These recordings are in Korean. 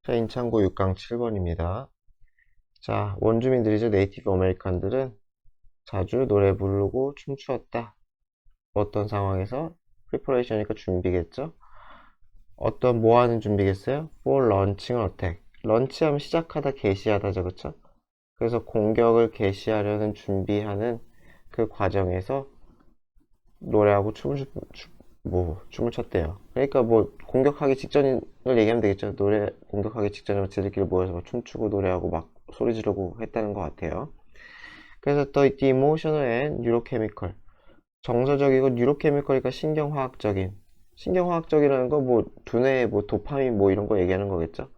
자, 인창고 6강 7번입니다. 자, 원주민들이죠. 네이티브 아메리칸들은 자주 노래 부르고 춤추었다. 어떤 상황에서? 프리퍼레이션이니까 준비겠죠? 어떤 뭐 하는 준비겠어요? For launching an attack. 런치하면 시작하다, 개시하다죠, 그쵸? 그래서 공격을 개시하려는 준비하는 그 과정에서 노래하고 춤을 췄대요. 그러니까 뭐 공격하기 직전을 얘기하면 되겠죠. 노래 공격하기 직전에 지들끼리 모여서 막 춤추고 노래하고 막 소리 지르고 했다는 것 같아요. 그래서 또 the emotional and neurochemical, 정서적이고 뉴로케미컬이니까 신경화학적인, 신경화학적이라는 거 뭐 두뇌 뭐 도파민 뭐 이런 거 얘기하는 거겠죠.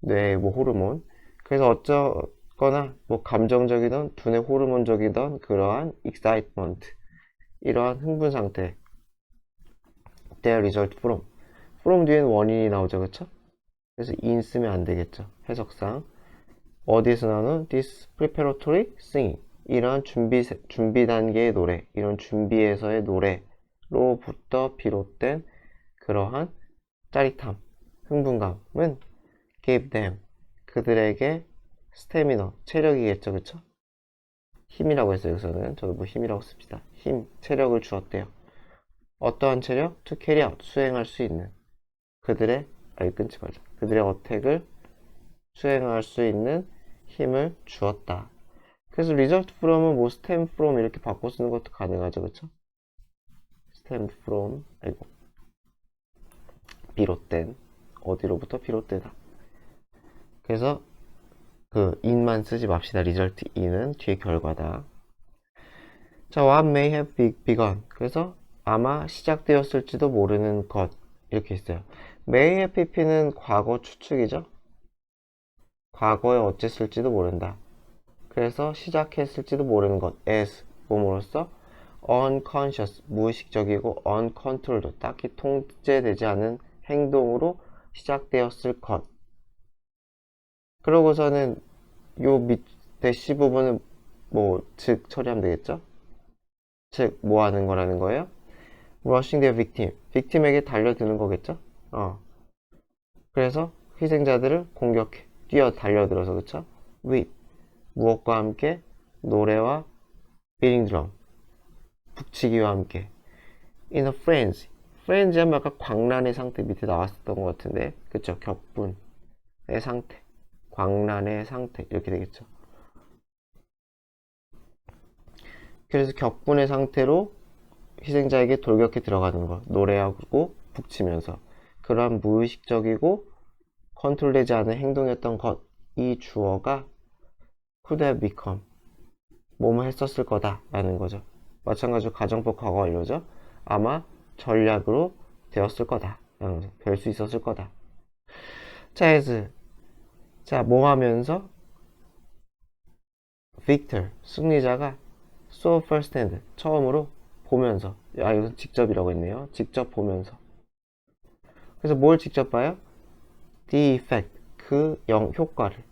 뇌 뭐 호르몬. 그래서 어쩌거나 뭐 감정적이던 두뇌 호르몬적이던 그러한 excitement, 이러한 흥분 상태, their result from 뒤에는 원인이 나오죠, 그쵸? 그래서 in 쓰면 안 되겠죠, 해석상. 어디서 나오는 this preparatory singing, 이런 준비 단계의 노래, 이런 준비에서의 노래로부터 비롯된 그러한 짜릿함, 흥분감은 gave them, 그들에게 스태미너, 체력이겠죠, 그쵸? 힘이라고 했어요. 여기서는 저도 뭐 힘이라고 씁시다. 힘, 체력을 주었대요. 어떠한 체력? to carry out, 수행할 수 있는 그들의, 끊지 말자. 그들의 어택을 수행할 수 있는 힘을 주었다. 그래서 result from은 뭐 stem from 이렇게 바꿔 쓰는 것도 가능하죠, 그쵸? stem from, 비롯된, 어디로부터 비롯되다. 그래서 그 in만 쓰지 맙시다. result in은 뒤에 결과다. 자, what may have begun. 그래서 아마 시작되었을지도 모르는 것, 이렇게 있어요. may have pp는 과거 추측이죠. 과거에 어쨌을지도 모른다. 그래서 시작했을지도 모르는 것, as 몸으로써 unconscious, 무의식적이고 uncontrolled, 딱히 통제되지 않은 행동으로 시작되었을 것. 그러고서는 요 밑에 C 부분은 뭐 즉 처리하면 되겠죠? 즉 뭐 하는 거라는 거예요? rushing their victim, victim에게 달려드는 거겠죠? 그래서 희생자들을 공격해, 뛰어 달려들어서, 그쵸? with, 무엇과 함께? 노래와 beating drum, 북치기와 함께. in a frenzy, frenzy 하면 아까 광란의 상태 밑에 나왔었던 것 같은데, 그쵸? 격분의 상태, 광란의 상태, 이렇게 되겠죠. 그래서 격분의 상태로 희생자에게 돌격해 들어가는 것, 노래하고 북치면서. 그러한 무의식적이고 컨트롤되지 않은 행동이었던 것, 이 주어가 could have become, 뭐뭐 했었을 거다 라는 거죠. 마찬가지로 가정법 과거 완료죠. 아마 전략으로 되었을 거다 라는 거죠. 될 수 있었을 거다. 자, as, 자, 뭐 하면서? victor, 승리자가 saw firsthand, 처음으로 보면서. 이것은 직접이라고 했네요. 직접 보면서. 그래서 뭘 직접 봐요? the effect, 그 효과를.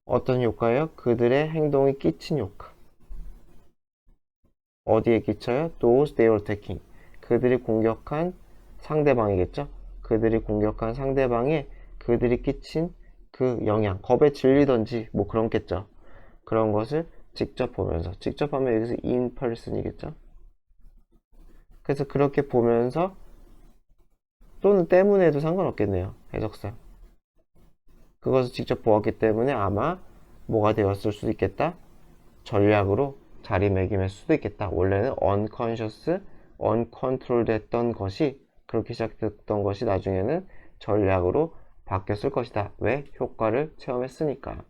어떤 효과예요? 그들의 행동이 끼친 효과. 어디에 끼쳐요? those they were attacking, 그들이 공격한 상대방이겠죠? 그들이 공격한 상대방에 그들이 끼친 그 영향, 겁에 질리던지 뭐 그런겠죠. 그런 것을 직접 보면서, 직접 하면 여기서 in person이겠죠. 그래서 그렇게 보면서 또는 때문에 해도 상관없겠네요, 해석상. 그것을 직접 보았기 때문에 아마 뭐가 되었을 수도 있겠다, 전략으로 자리매김할 수도 있겠다. 원래는 unconscious, uncontrolled 했던 것이, 그렇게 시작됐던 것이 나중에는 전략으로 바뀌었을 것이다. 왜? 효과를 체험했으니까.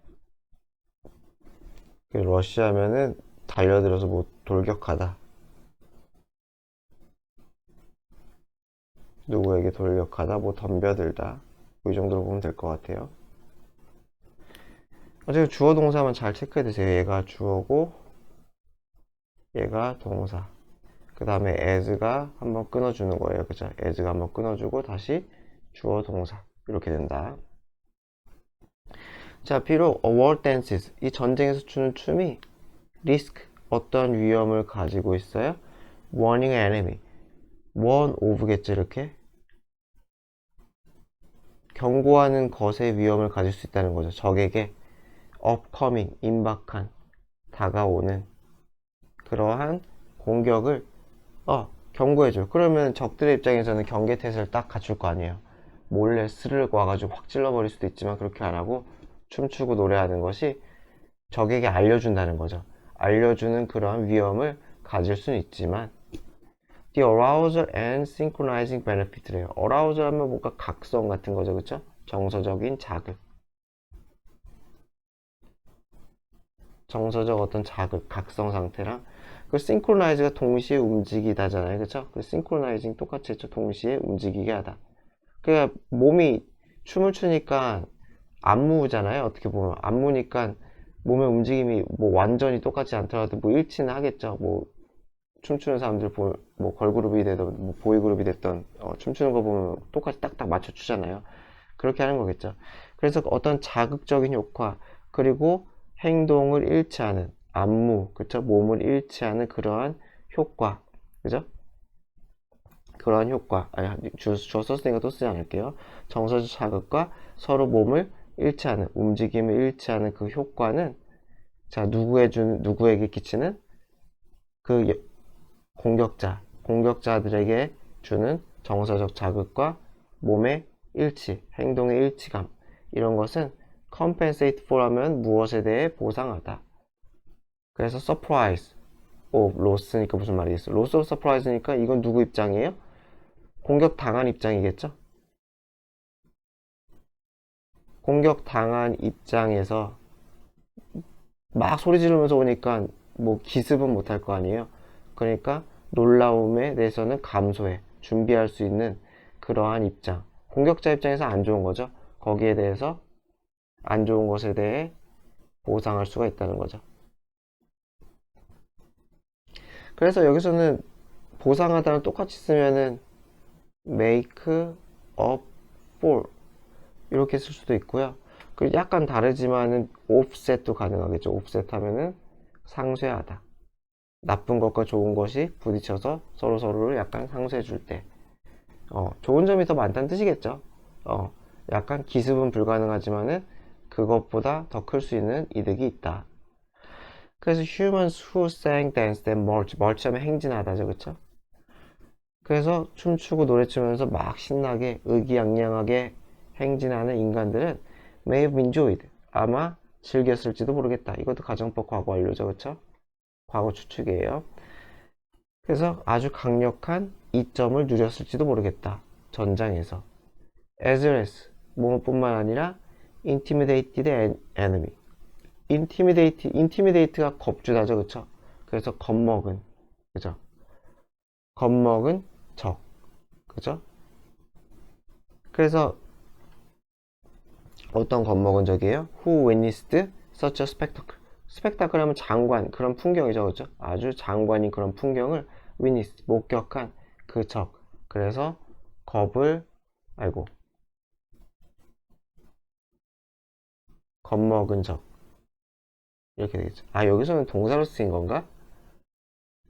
러시아면은 달려들어서 뭐 돌격하다, 누구에게 돌격하다, 뭐 덤벼들다, 뭐이 정도로 보면 될 것 같아요. 어차피 주어 동사만 잘 체크해 두세요. 얘가 주어고 얘가 동사, 그 다음에 as가 한번 끊어주는 거예요. 그죠? as가 한번 끊어주고 다시 주어 동사, 이렇게 된다. 자, 비록 a war dances, 이 전쟁에서 추는 춤이 risk, 어떤 위험을 가지고 있어요? warning an enemy, one of겠죠, 이렇게. 경고하는 것의 위험을 가질 수 있다는 거죠. 적에게 upcoming, 임박한, 다가오는 그러한 공격을 경고해줘요. 그러면 적들의 입장에서는 경계태세를 딱 갖출 거 아니에요. 몰래 스르륵 와가지고 확 찔러버릴 수도 있지만 그렇게 안 하고 춤추고 노래하는 것이 적에게 알려준다는 거죠. 알려주는 그러한 위험을 가질 수는 있지만 The arousal and synchronizing benefit래요. arousal 하면 뭔가 각성 같은 거죠. 그쵸? 정서적인 자극. 정서적 어떤 자극, 각성 상태랑 그 synchronize가 동시에 움직이다잖아요. 그쵸? 그 synchronizing 똑같이 했죠. 동시에 움직이게 하다. 그러니까 몸이 춤을 추니까 안무잖아요. 어떻게 보면 안무니까 몸의 움직임이 뭐 완전히 똑같지 않더라도 뭐 일치는 하겠죠. 뭐 춤추는 사람들 보면 뭐 걸그룹이 되든 뭐 보이그룹이 됐던 춤추는 거 보면 똑같이 딱딱 맞춰 추잖아요. 그렇게 하는 거겠죠. 그래서 어떤 자극적인 효과 그리고 행동을 일치하는 안무, 그쵸? 몸을 일치하는 그러한 효과, 그죠? 그러한 효과, 아니, 주 썼으니까 또 쓰지 않을게요. 정서적 자극과 서로 몸을 일치하는, 움직임을 일치하는 그 효과는, 자, 누구에게 끼치는? 그 공격자들에게 주는 정서적 자극과 몸의 일치, 행동의 일치감, 이런 것은 compensate for 하면 무엇에 대해 보상하다. 그래서 surprise, loss니까 무슨 말이겠어? loss of surprise니까 이건 누구 입장이에요? 공격당한 입장이겠죠? 공격당한 입장에서 막 소리 지르면서 오니까 뭐 기습은 못할 거 아니에요? 그러니까 놀라움에 대해서는 감소해 준비할 수 있는 그러한 입장. 공격자 입장에서 안 좋은 거죠. 거기에 대해서 안 좋은 것에 대해 보상할 수가 있다는 거죠. 그래서 여기서는 보상하다는 똑같이 쓰면은 make up for 이렇게 쓸 수도 있고요. 그리고 약간 다르지만은 offset도 가능하겠죠. offset 하면은 상쇄하다. 나쁜 것과 좋은 것이 부딪혀서 서로를 약간 상쇄해 줄 때. 좋은 점이 더 많다는 뜻이겠죠. 약간 기습은 불가능하지만은 그것보다 더 클 수 있는 이득이 있다. 그래서 humans who sang, danced and march 하면 행진하다죠. 그쵸? 그래서 춤추고 노래추면서 막 신나게 의기양양하게 행진하는 인간들은 may have enjoyed 아마 즐겼을지도 모르겠다. 이것도 가정법 과거 완료죠. 그쵸? 과거 추측이에요. 그래서 아주 강력한 이점을 누렸을지도 모르겠다. 전장에서. as well as 뭐뿐만 아니라 intimidated enemy. intimidate가 겁주다죠. 그쵸? 그래서 겁먹은. 그죠? 겁먹은 적. 그죠? 그래서 어떤 겁먹은 적이에요? Who witnessed such a spectacle. 스펙타클 하면 장관, 그런 풍경이죠. 그죠? 아주 장관인 그런 풍경을 witness, 목격한 그 적. 그래서 겁먹은 적. 이렇게 되겠죠. 여기서는 동사로 쓰인 건가?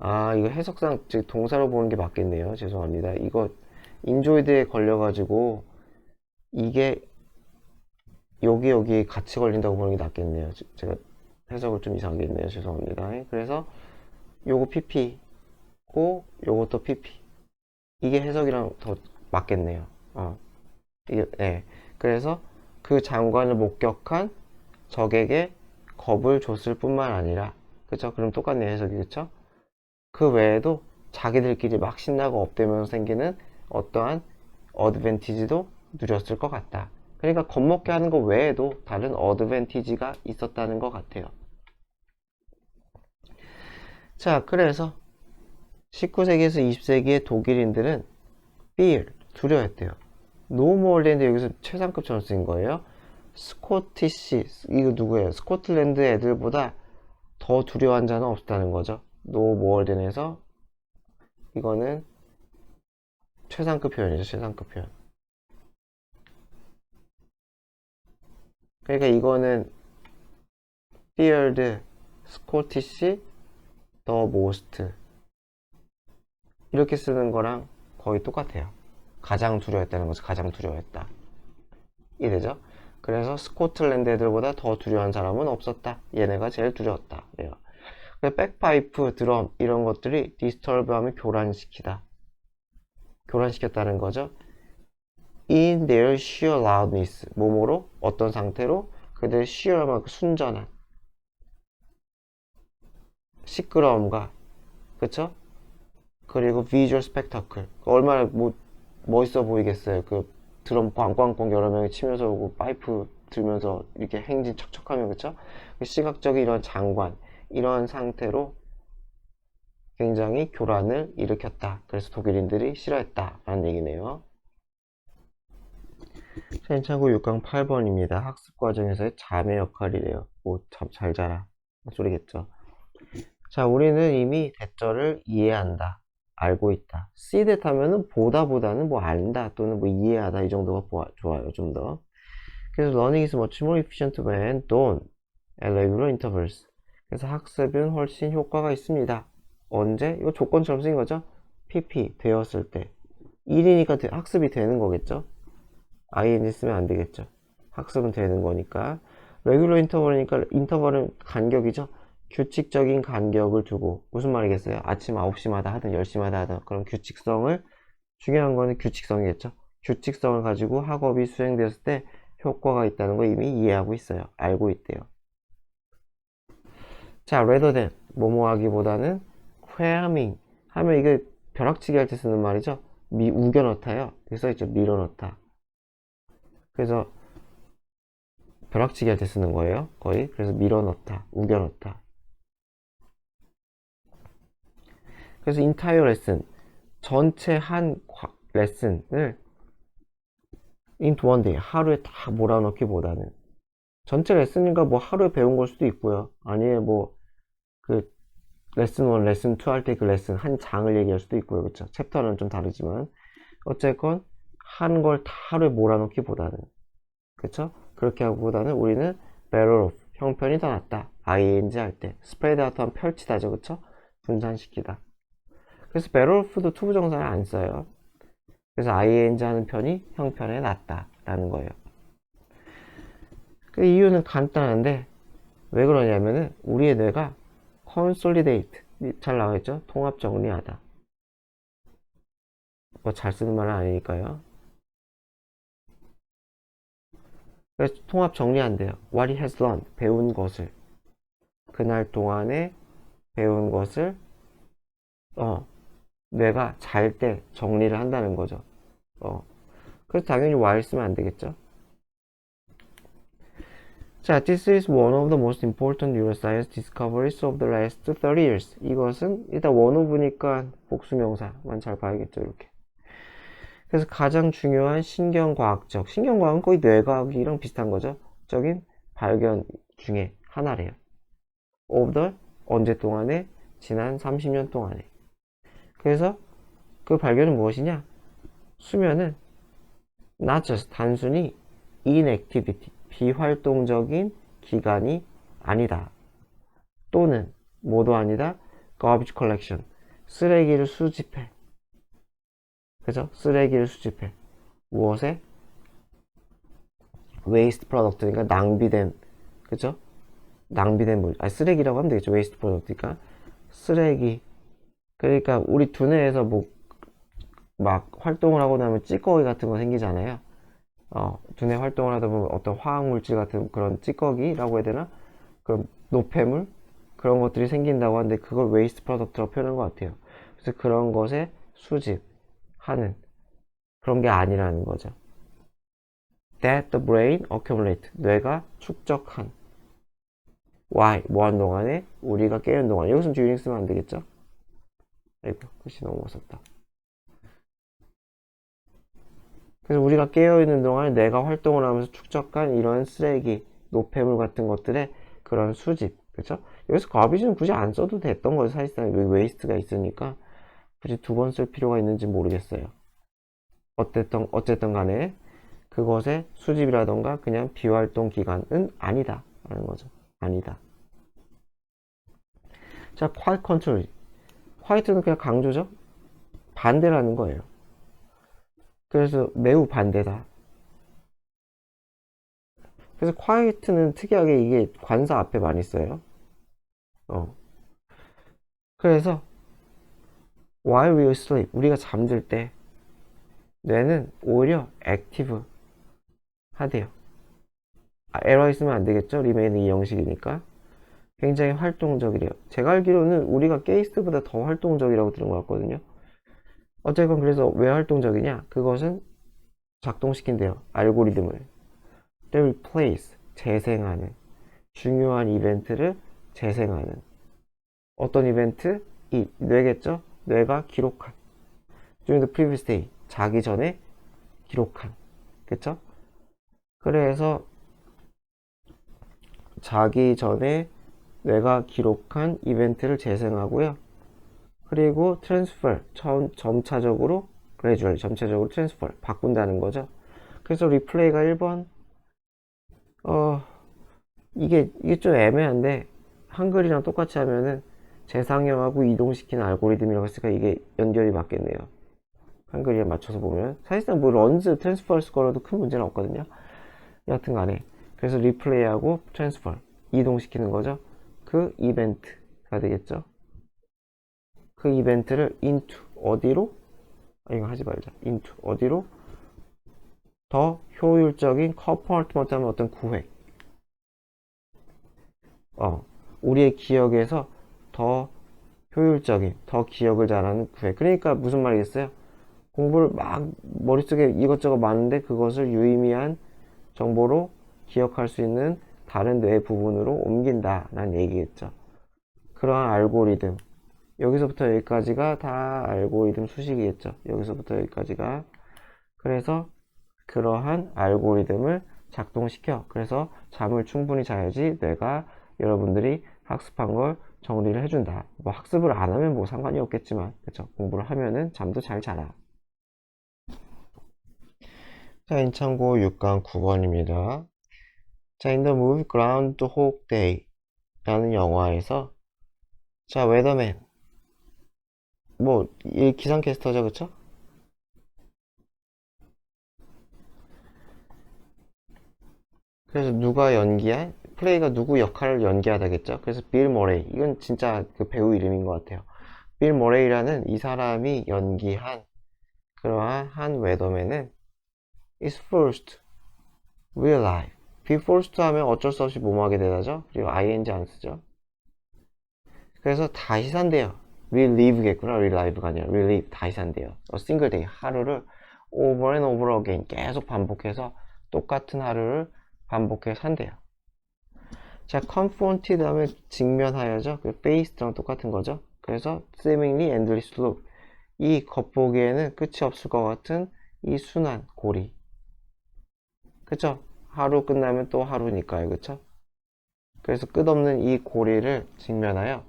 이거 해석상 동사로 보는 게 맞겠네요. 죄송합니다. 이거 인조이드에 걸려가지고 이게 여기 같이 걸린다고 보는 게 낫겠네요. 제가 해석을 좀 이상하게 했네요. 죄송합니다. 그래서 요거 PP고 요것도 PP. 이게 해석이랑 더 맞겠네요. 이게, 네. 그래서 그 장관을 목격한 적에게 겁을 줬을 뿐만 아니라, 그쵸? 그럼 똑같네요. 해석이, 그쵸? 그 외에도 자기들끼리 막 신나고 업되면서 생기는 어떠한 어드밴티지도 누렸을 것 같다. 그러니까 겁먹게 하는 것 외에도 다른 어드밴티지가 있었다는 것 같아요. 자, 그래서 19세기에서 20세기의 독일인들은 fear, 두려워했대요. 노모얼랜드 여기서 최상급처럼 쓰인 거예요. 스코티시, 이거 누구예요? 스코틀랜드 애들보다 더 두려워한 자는 없었다는 거죠. 노모얼랜드에서 이거는 최상급 표현이죠. 최상급 표현. 그러니까 이거는 feared Scottish the most 이렇게 쓰는 거랑 거의 똑같아요. 가장 두려워했다는 거죠. 가장 두려워했다. 이 되죠. 그래서 스코틀랜드 애들보다 더 두려운 사람은 없었다. 얘네가 제일 두려웠다. 그래요. 백파이프, 드럼 이런 것들이 디스터브 하면 교란시키다. 교란시켰다는 거죠. In their sheer loudness. 뭐뭐로? 어떤 상태로? 그들 sheer만 순전한 시끄러움과 그쵸? 그리고 visual spectacle. 얼마나 멋있어 보이겠어요. 그 드럼 꽝꽝꽝 여러 명이 치면서 오고 파이프 들면서 이렇게 행진 척척하면 그쵸? 그 시각적인 이런 장관 이런 상태로 굉장히 교란을 일으켰다. 그래서 독일인들이 싫어했다 라는 얘기네요. 시행착오 6강 8번입니다. 학습 과정에서의 자매 역할이래요. 뭐 참 잘 자라 소리겠죠. 자, 우리는 이미 대절을 이해한다. 알고 있다. see that 하면은 보다보다는 뭐 안다 또는 뭐 이해하다 이 정도가 좋아요. 좀 더. 그래서 learning is much more efficient when done at regular intervals. 그래서 학습은 훨씬 효과가 있습니다. 언제? 이거 조건처럼 쓰인 거죠? PP 되었을 때. 1이니까 학습이 되는 거겠죠? ing 쓰면 안 되겠죠? 학습은 되는 거니까. 레귤러 인터벌이니까 인터벌은 간격이죠? 규칙적인 간격을 두고 무슨 말이겠어요? 아침 9시마다 하든 10시마다 하든 그런 규칙성을 중요한 거는 규칙성이겠죠? 규칙성을 가지고 학업이 수행되었을 때 효과가 있다는 거 이미 이해하고 있어요. 알고 있대요. 자, rather than 뭐뭐 하기보다는 cramming 하면 이게 벼락치기 할 때 쓰는 말이죠. 우겨 넣다요. 여기 써있죠. 밀어 넣다. 그래서 벼락치기 할 때 쓰는 거예요. 거의. 그래서 밀어 넣다, 우겨 넣다. 그래서 entire lesson 전체 한 레슨을 into one day 하루에 다 몰아넣기보다는 전체 레슨인가 뭐 하루에 배운 걸 수도 있고요. 아니면 뭐 그 레슨 1, 레슨 2 할 때 그 레슨 한 장을 얘기할 수도 있고요. 그쵸? 챕터는 좀 다르지만 어쨌건 한 걸 다 하루에 몰아넣기보다는 그쵸? 그렇게 하기보다는 우리는 better off 형편이 더 낫다. ing 할 때 spread out 하면 펼치다죠. 그쵸? 분산시키다. 그래서 better off도 투부정사를 안 써요. 그래서 ing 하는 편이 형편에 낫다 라는 거예요. 그 이유는 간단한데 왜 그러냐면은 우리의 뇌가 consolidate 잘 나와있죠? 통합 정리하다. 뭐 잘 쓰는 말은 아니니까요. 그래서 통합 정리한대요. What he has learned 배운 것을 그날 동안에 배운 것을 뇌가 잘 때 정리를 한다는 거죠. 그래서 당연히 while 쓰면 안 되겠죠. 자, this is one of the most important neuroscience discoveries of the last 30 years. 이것은 일단 one of니까 복수명사만 잘 봐야겠죠, 이렇게. 그래서 가장 중요한 신경과학은 거의 뇌과학이랑 비슷한 거죠. 적인 발견 중에 하나래요. of the 언제 동안에? 지난 30년 동안에. 그래서 그 발견은 무엇이냐? 수면은 not just 단순히 inactivity 비활동적인 기간이 아니다. 또는 뭐도 아니다. garbage collection 쓰레기를 수집해. 그죠? 쓰레기를 수집해. 무엇에? waste product 그러니까 낭비된 그죠? 낭비된 물 쓰레기라고 하면 되겠죠. waste product니까 쓰레기. 그러니까 우리 두뇌에서 뭐 막 활동을 하고 나면 찌꺼기 같은 거 생기잖아요. 두뇌 활동을 하다 보면 어떤 화학물질 같은 그런 찌꺼기라고 해야 되나? 그런 노폐물? 그런 것들이 생긴다고 하는데 그걸 waste product라고 표현한 것 같아요. 그래서 그런 것에 수집하는 그런 게 아니라는 거죠. That the brain accumulate 뇌가 축적한 why 뭐한 동안에 우리가 깨는 동안 여기서 주의링 쓰면 안 되겠죠? 아이고 글씨 너무 무섭다. 그래서 우리가 깨어있는 동안에 뇌가 활동을 하면서 축적한 이런 쓰레기, 노폐물 같은 것들의 그런 수집, 그쵸? 여기서 가비지는 굳이 안 써도 됐던 거죠. 사실상 여기 웨이스트가 있으니까 굳이 두 번 쓸 필요가 있는지 모르겠어요. 어쨌든 간에 그것의 수집이라던가 그냥 비활동 기간은 아니다 라는 거죠. 아니다. 자, quite contrary. quite는 그냥 강조죠. 반대라는 거예요. 그래서 매우 반대다. 그래서 quiet는 특이하게 이게 관사 앞에 많이 써요. 그래서 while we sleep, 우리가 잠들 때 뇌는 오히려 active 하대요. 에러 있으면 안 되겠죠? remain 이 형식이니까. 굉장히 활동적이래요. 제가 알기로는 우리가 게이스트보다 더 활동적이라고 들은 것 같거든요. 어쨌건 그래서 왜 활동적이냐? 그것은 작동시킨대요. 알고리즘을. They replace, 재생하는. 중요한 이벤트를 재생하는. 어떤 이벤트? 이 뇌겠죠? 뇌가 기록한. During the previous day, 자기 전에 기록한. 그쵸? 그래서 자기 전에 뇌가 기록한 이벤트를 재생하고요. 그리고 transfer, 점차적으로 gradually, 점차적으로 transfer, 바꾼다는 거죠. 그래서 replay가 1번, 이게 좀 애매한데 한글이랑 똑같이 하면은 재상영하고 이동시키는 알고리즘이라고 했으니까 이게 연결이 맞겠네요. 한글에 맞춰서 보면 사실상 뭐 런즈 트랜스퍼스 거라도 큰 문제는 없거든요. 여하튼 간에 그래서 리플레이하고 트랜스퍼 이동시키는 거죠. 그 이벤트가 되겠죠. 그 이벤트를 into 어디로? 이거 하지 말자. into 어디로? 더 효율적인 compartment 하면 어떤 구획. 우리의 기억에서 더 효율적인, 더 기억을 잘하는 구획. 그러니까 무슨 말이겠어요? 공부를 막 머릿속에 이것저것 많은데 그것을 유의미한 정보로 기억할 수 있는 다른 뇌 부분으로 옮긴다 라는 얘기겠죠. 그러한 알고리즘, 여기서부터 여기까지가 다 알고리즘 수식이겠죠. 여기서부터 여기까지가. 그래서 그러한 알고리즘을 작동시켜. 그래서 잠을 충분히 자야지 뇌가 여러분들이 학습한 걸 정리를 해준다. 뭐 학습을 안 하면 뭐 상관이 없겠지만, 그쵸? 공부를 하면은 잠도 잘 자라. 자, 인창고 6강 9번입니다. 자, in the movie Groundhog Day 라는 영화에서 자, 웨더맨 뭐, 이 기상캐스터죠, 그쵸? 그래서 누가 연기한 플레이가 누구 역할을 연기하다겠죠? 그래서 빌 머레이 이건 진짜 그 배우 이름인 것 같아요. 빌 머레이라는 이 사람이 연기한 그러한 한 웨더맨은 is forced real life. be forced 하면 어쩔 수 없이 뭐뭐 하게 되죠? 그리고 ing 안 쓰죠. 그래서 다시 산대요. relive겠구나. relive가 아니라 relive 다시 산대요. a single day 하루를 over and over again 계속 반복해서 똑같은 하루를 반복해 산대요. 자, confronted 하면 직면하여죠. 그 faced랑 똑같은 거죠. 그래서 seemingly endless loop. 이 겉보기에는 끝이 없을 것 같은 이 순환, 고리. 그쵸? 하루 끝나면 또 하루니까요. 그쵸? 그래서 끝없는 이 고리를 직면하여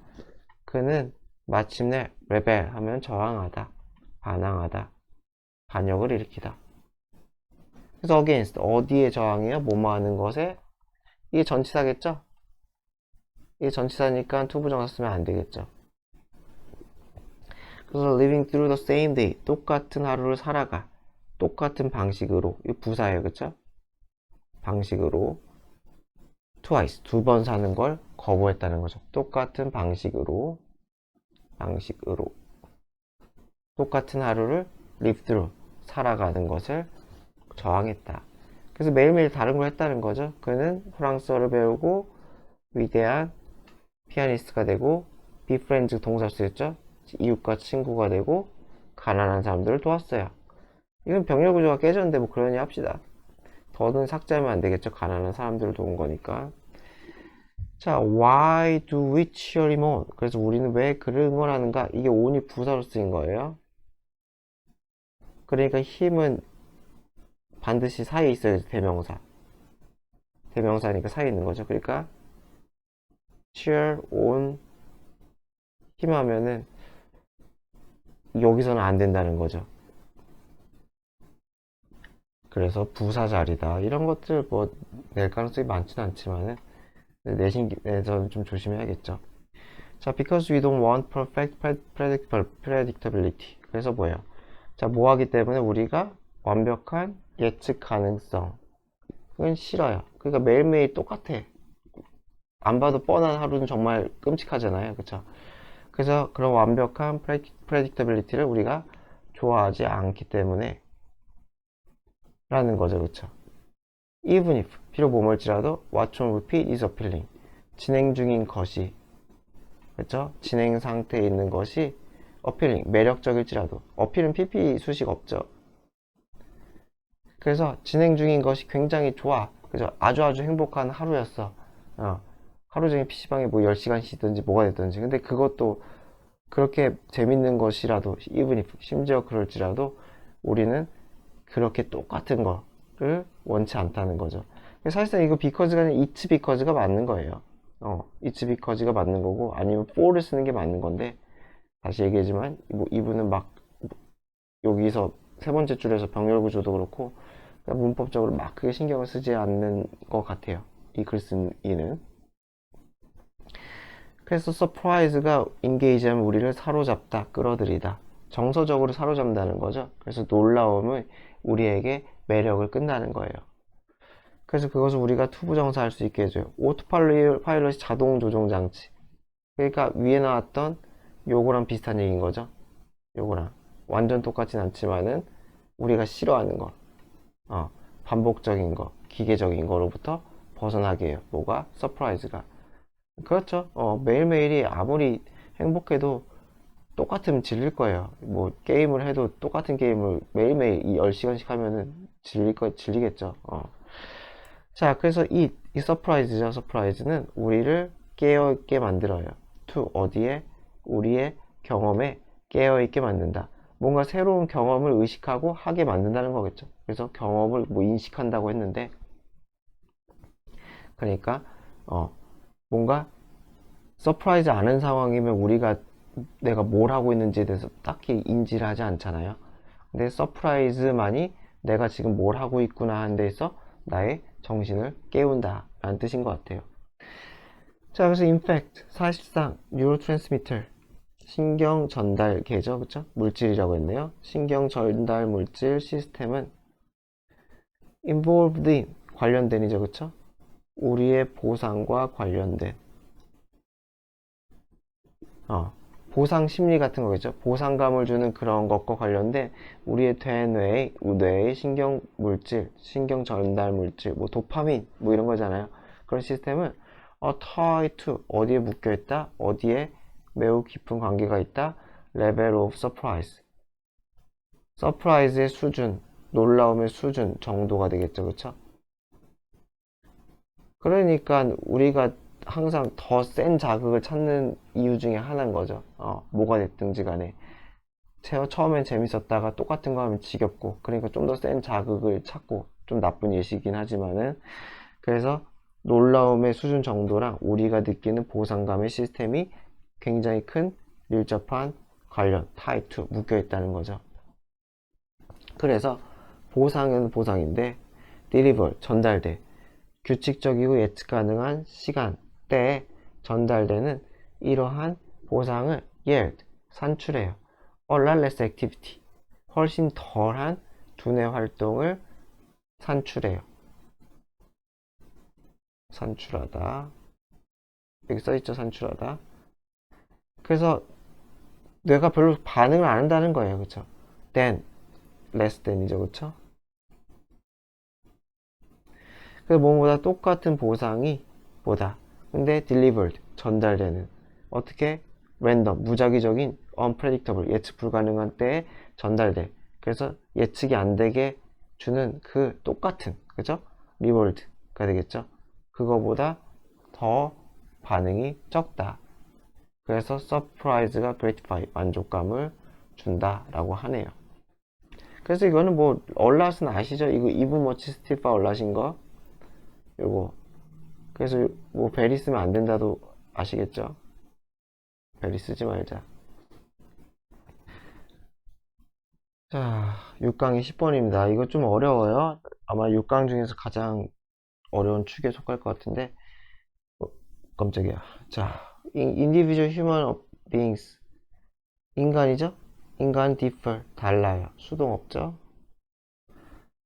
그는 마침내 rebel 하면 저항하다, 반항하다, 반역을 일으키다. 그래서 against 어디에 저항해요? 뭐뭐 하는 것에 이게 전치사겠죠? 이게 전치사니까 투부정사 쓰면 안 되겠죠. 그래서 living through the same day 똑같은 하루를 살아가 똑같은 방식으로 이 부사예요. 그쵸? 방식으로 twice 두 번 사는 걸 거부했다는 거죠. 똑같은 방식으로 똑같은 하루를 live through 살아가는 것을 저항했다. 그래서 매일매일 다른 걸 했다는 거죠. 그는 프랑스어를 배우고 위대한 피아니스트가 되고 befriends 동사 쓰였죠. 이웃과 친구가 되고 가난한 사람들을 도왔어요. 이건 병렬 구조가 깨졌는데 뭐 그러니 합시다. 더는 삭제하면 안 되겠죠. 가난한 사람들을 도운 거니까. 자, why do we cheer him on? 그래서 우리는 왜 그를 응원하는가? 이게 on이 부사로 쓰인 거예요. 그러니까 힘은 반드시 사이에 있어야 대명사. 대명사니까 사이에 있는 거죠. 그러니까 cheer on 힘 하면은 여기서는 안 된다는 거죠. 그래서 부사 자리다. 이런 것들 뭐 낼 가능성이 많지는 않지만은 내신에서 좀 조심해야겠죠. 자, because we don't want perfect predictability. 그래서 뭐예요? 자, 뭐 하기 때문에 우리가 완벽한 예측 가능성. 그건 싫어요. 그러니까 매일매일 똑같아. 안 봐도 뻔한 하루는 정말 끔찍하잖아요. 그쵸? 그래서 그런 완벽한 predictability를 우리가 좋아하지 않기 때문에 라는 거죠. 그쵸? even if, 비록 뭐뭐일지라도 what on repeat is appealing. 진행 중인 것이, 그쵸? 진행 상태에 있는 것이 appealing, 매력적일지라도. appeal은 pp 수식 없죠. 그래서 진행 중인 것이 굉장히 좋아. 그죠? 아주 행복한 하루였어. 하루 종일 PC방에 뭐 10시간씩이든지 뭐가 됐든지. 근데 그것도 그렇게 재밌는 것이라도, even if, 심지어 그럴지라도 우리는 그렇게 똑같은 거를 원치 않다는 거죠. 사실상 이거 because가 아니라 it's because가 맞는 거예요. it's because가 맞는 거고, 아니면 for를 쓰는 게 맞는 건데, 다시 얘기하지만, 뭐, 이분은 막, 여기서 세 번째 줄에서 병렬 구조도 그렇고, 문법적으로 막 크게 신경을 쓰지 않는 것 같아요. 이 글쓰기는. 그래서 surprise가 engage하면 우리를 사로잡다, 끌어들이다. 정서적으로 사로잡는다는 거죠. 그래서 놀라움은 우리에게 매력을 끈다는 거예요. 그래서 그것을 우리가 투부정사할 수 있게 해줘요. 오토파일럿이 자동 조종 장치. 그러니까 위에 나왔던 요거랑 비슷한 얘기인 거죠. 요거랑 완전 똑같진 않지만은 우리가 싫어하는 거, 반복적인 거, 기계적인 거로부터 벗어나게 해요. 뭐가? 서프라이즈가. 그렇죠. 매일매일이 아무리 행복해도 똑같으면 질릴 거예요. 뭐 게임을 해도 똑같은 게임을 매일매일 10시간씩 하면은 질리겠죠. 자, 그래서 이 서프라이즈죠. 서프라이즈는 우리를 깨어있게 만들어요. to 어디에? 우리의 경험에 깨어있게 만든다. 뭔가 새로운 경험을 의식하고 하게 만든다는 거겠죠. 그래서 경험을 뭐 인식한다고 했는데, 그러니까 뭔가 서프라이즈 않은 상황이면 우리가 내가 뭘 하고 있는지에 대해서 딱히 인지를 하지 않잖아요. 근데 서프라이즈만이 내가 지금 뭘 하고 있구나 하는 데서 나의 정신을 깨운다 라는 뜻인 것 같아요. 자, 그래서 in fact, 사실상 뉴로트랜스미터, 신경 전달계죠. 그쵸? 물질이라고 했네요. 신경 전달 물질 시스템은 involved in, 관련된이죠. 그쵸? 우리의 보상과 관련된 보상 심리 같은 거겠죠. 보상감을 주는 그런 것과 관련된 우리의 뇌의 신경 물질, 신경 전달 물질, 뭐 도파민, 뭐 이런 거잖아요. 그런 시스템은 tied to, 어디에 묶여 있다, 어디에 매우 깊은 관계가 있다, level of surprise, 서프라이즈의 수준, 놀라움의 수준 정도가 되겠죠. 그쵸? 그러니까 우리가 항상 더 센 자극을 찾는 이유 중에 하나인 거죠. 뭐가 됐든지 간에. 처음엔 재밌었다가 똑같은 거 하면 지겹고, 그러니까 좀 더 센 자극을 찾고, 좀 나쁜 예시긴 하지만은, 그래서 놀라움의 수준 정도랑 우리가 느끼는 보상감의 시스템이 굉장히 큰 밀접한 관련, 타입 2, 묶여 있다는 거죠. 그래서 보상은 보상인데, deliver, 전달돼. 규칙적이고 예측 가능한 시간, 때에 전달되는 이러한 보상을 yield, 산출해요. A lot less activity, 훨씬 덜한 두뇌 활동을 산출해요. 산출하다. 여기 써있죠, 산출하다. 그래서 뇌가 별로 반응을 안 한다는 거예요. 그쵸? then, less than이죠. 그쵸? 그래서 무엇보다 똑같은 보상이 보다. 근데 delivered, 전달되는. 어떻게? random, 무작위적인 unpredictable, 예측 불가능한 때에 전달돼. 그래서 예측이 안 되게 주는 그 똑같은, 그죠? reward가 되겠죠? 그거보다 더 반응이 적다. 그래서 surprise가 gratify, 만족감을 준다라고 하네요. 그래서 이거는 뭐 얼랏은 아시죠? 이거 이분 머치 스티파 얼랏인 거. 요거. 그래서 뭐 베리 쓰면 안 된다도 아시겠죠? 베리 쓰지 말자. 자, 6강이 10번입니다. 이거 좀 어려워요. 아마 6강 중에서 가장 어려운 축에 속할 것 같은데. 깜짝이야. 자, individual human beings. 인간이죠? 인간 differ, 달라요. 수동 없죠?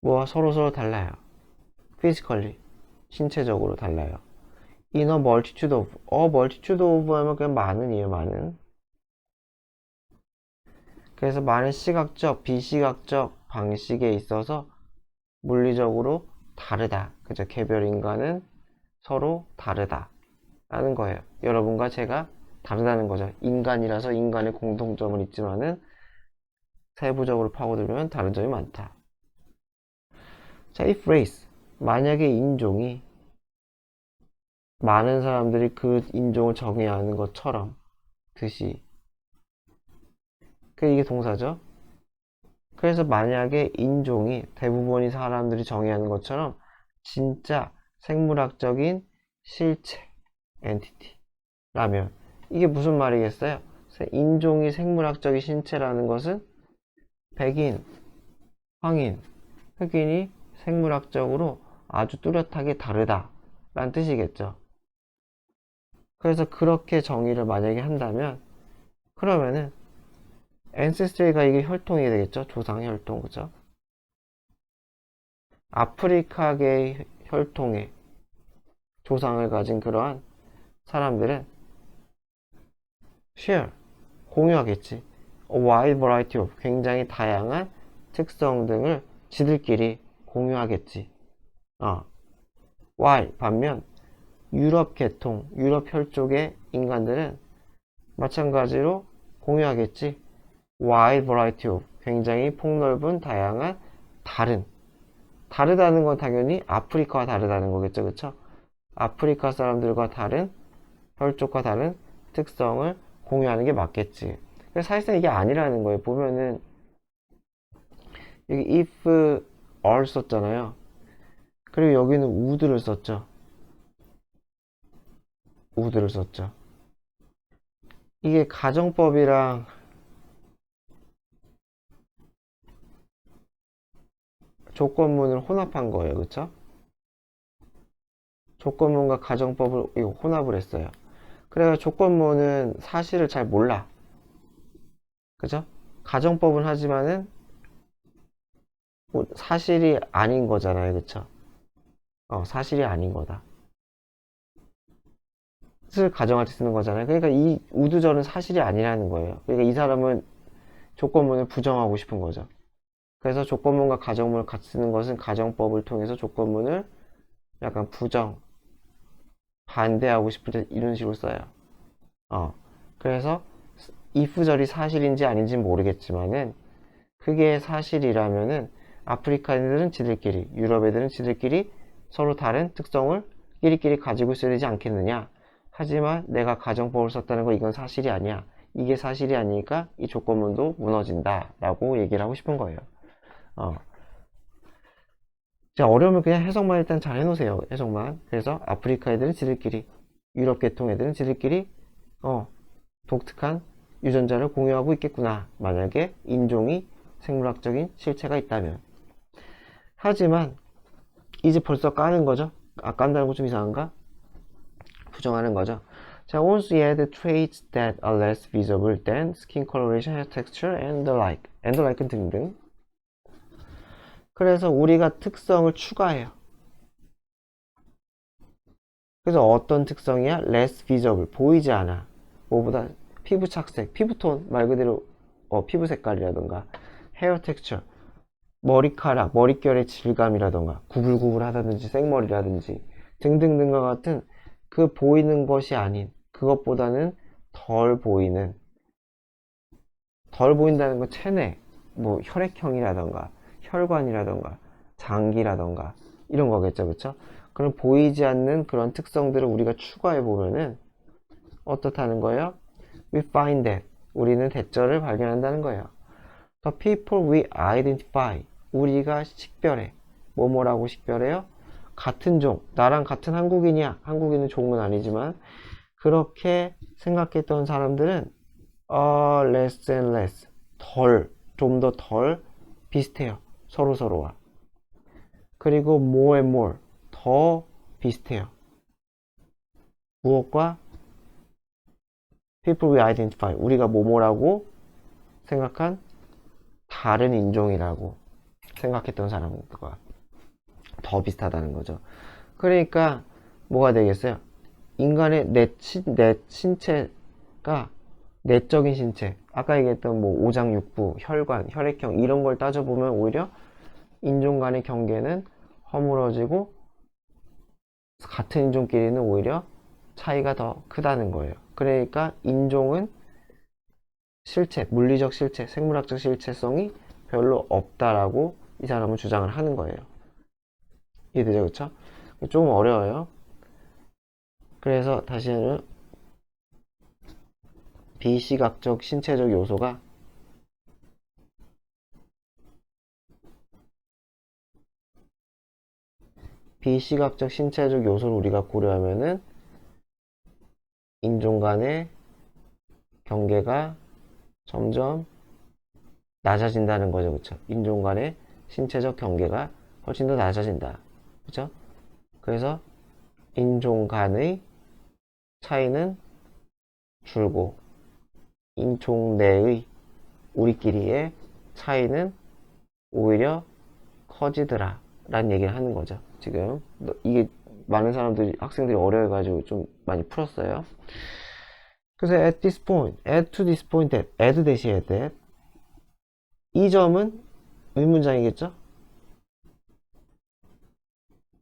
뭐와 서로 달라요. physically, 신체적으로 달라요. in a multitude of, multitude of 하면 그냥 많은이에요, 많은. 그래서 많은 시각적, 비시각적 방식에 있어서 물리적으로 다르다. 그죠? 개별 인간은 서로 다르다. 라는 거예요. 여러분과 제가 다르다는 거죠. 인간이라서 인간의 공통점은 있지만은 세부적으로 파고들면 다른 점이 많다. 자, if race. 만약에 인종이 많은 사람들이 그 인종을 정해야 하는 것처럼 듯이. 이게 동사죠. 그래서 만약에 인종이 대부분의 사람들이 정해야 하는 것처럼 진짜 생물학적인 실체, 엔티티라면 이게 무슨 말이겠어요? 인종이 생물학적인 신체라는 것은 백인, 황인, 흑인이 생물학적으로 아주 뚜렷하게 다르다 라는 뜻이겠죠. 그래서 그렇게 정의를 만약에 한다면 그러면은 ancestry가 이게 혈통이 되겠죠. 조상 혈통, 그죠? 아프리카계 혈통의 조상을 가진 그러한 사람들은 share, 공유하겠지. A wide variety of, 굉장히 다양한 특성 등을 지들끼리 공유하겠지. while, 반면 유럽 계통, 유럽 혈족의 인간들은 마찬가지로 공유하겠지. wide variety of, 굉장히 폭넓은 다양한 다르다는 건 당연히 아프리카와 다르다는 거겠죠, 그쵸? 아프리카 사람들과 다른 혈족과 다른 특성을 공유하는 게 맞겠지. 그래서 사실상 이게 아니라는 거예요. 보면은 여기 if, or 썼잖아요. 그리고 여기는 would를 썼죠. would를 썼죠. 이게 가정법이랑 조건문을 혼합한 거예요. 그쵸? 조건문과 가정법을 이거 혼합을 했어요. 그래서 조건문은 사실을 잘 몰라. 그죠? 가정법은 하지만은 사실이 아닌 거잖아요. 그쵸? 사실이 아닌 거다. 를 가정할 때 쓰는 거잖아요. 그러니까 이 우두절은 사실이 아니라는 거예요. 그러니까 이 사람은 조건문을 부정하고 싶은 거죠. 그래서 조건문과 가정문을 같이 쓰는 것은 가정법을 통해서 조건문을 약간 반대하고 싶을 때 이런 식으로 써요. 그래서 if절이 사실인지 아닌지 모르겠지만은 그게 사실이라면은 아프리카인들은 지들끼리, 유럽 애들은 지들끼리 서로 다른 특성을 끼리끼리 가지고 있어야 되지 않겠느냐. 하지만 내가 가정법을 썼다는 거 이건 사실이 아니야. 이게 사실이 아니니까 이 조건문도 무너진다 라고 얘기를 하고 싶은 거예요. 자, 어려우면 그냥 해석만 일단 잘 해놓으세요. 해석만. 그래서 아프리카 애들은 지들끼리, 유럽 계통 애들은 지들끼리 독특한 유전자를 공유하고 있겠구나. 만약에 인종이 생물학적인 실체가 있다면. 하지만 이제 벌써 까는 거죠. 깐다는 거 좀 이상한가? 부정하는 거죠. 자, once you add traits that are less visible than skin coloration, hair texture, and the like. and the like는 등등. 그래서 우리가 특성을 추가해요. 그래서 어떤 특성이야? less visible, 보이지 않아. 뭐보다 피부 착색, 피부톤 말 그대로 피부 색깔이라던가 헤어 텍스처, 머리카락, 머릿결의 질감이라던가 구불구불하다든지 생머리라든지 등등등과 같은 그 보이는 것이 아닌 그것보다는 덜 보인다는 건 체내, 뭐 혈액형이라던가 혈관이라던가 장기라던가 이런 거겠죠, 그쵸? 그럼 보이지 않는 그런 특성들을 우리가 추가해 보면은 어떻다는 거예요? We find that, 우리는 대절을 발견한다는 거예요. The people we identify, 우리가 식별해. 뭐뭐라고 식별해요? 같은 종, 나랑 같은 한국인이야. 한국인은 종은 아니지만 그렇게 생각했던 사람들은 less and less, 좀 더 덜 비슷해요. 서로와. 그리고 more and more, 더 비슷해요. 무엇과? people we identify, 우리가 뭐뭐라고 생각한 다른 인종이라고 생각했던 사람과 더 비슷하다는 거죠. 그러니까 뭐가 되겠어요? 인간의 내 신체가 내적인 신체, 아까 얘기했던 뭐 오장육부, 혈관, 혈액형 이런 걸 따져보면 오히려 인종 간의 경계는 허물어지고 같은 인종끼리는 오히려 차이가 더 크다는 거예요. 그러니까 인종은 실체, 물리적 실체, 생물학적 실체성이 별로 없다라고 이 사람은 주장을 하는 거예요. 이해되죠? 그쵸? 좀 어려워요. 그래서 다시는 비시각적 신체적 요소가 비시각적 신체적 요소를 우리가 고려하면은 인종 간의 경계가 점점 낮아진다는 거죠. 그쵸? 인종 간의 신체적 경계가 훨씬 더 낮아진다. 그쵸? 그래서 인종 간의 차이는 줄고 인종 내의 우리끼리의 차이는 오히려 커지더라 라는 얘기를 하는 거죠. 지금 이게 많은 사람들이 학생들이 어려워가지고 좀 많이 풀었어요. 그래서 at this point, add to this point that, add 대시에 that 이 점은 윗문장이겠죠?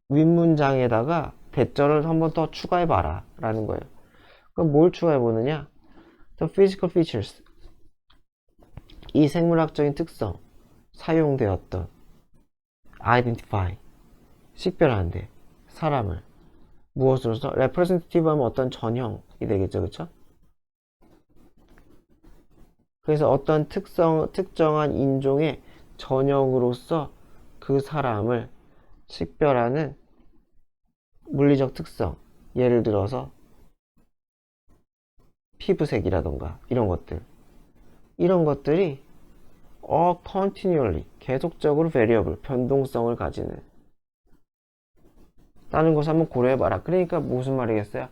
윗문장에다가 대절을 한 번 더 추가해봐라 라는 거예요. 그럼 뭘 추가해보느냐? The physical features 이 생물학적인 특성 사용되었던 identify 식별하는데 사람을 무엇으로서 representative 하면 어떤 전형이 되겠죠. 그쵸? 그래서 어떤 특정한 인종의 전형으로서 그 사람을 식별하는 물리적 특성, 예를 들어서 피부색이라던가 이런 것들이 continually 계속적으로 variable 변동성을 가지는 다는 것을 한번 고려해봐라. 그러니까 무슨 말이겠어요?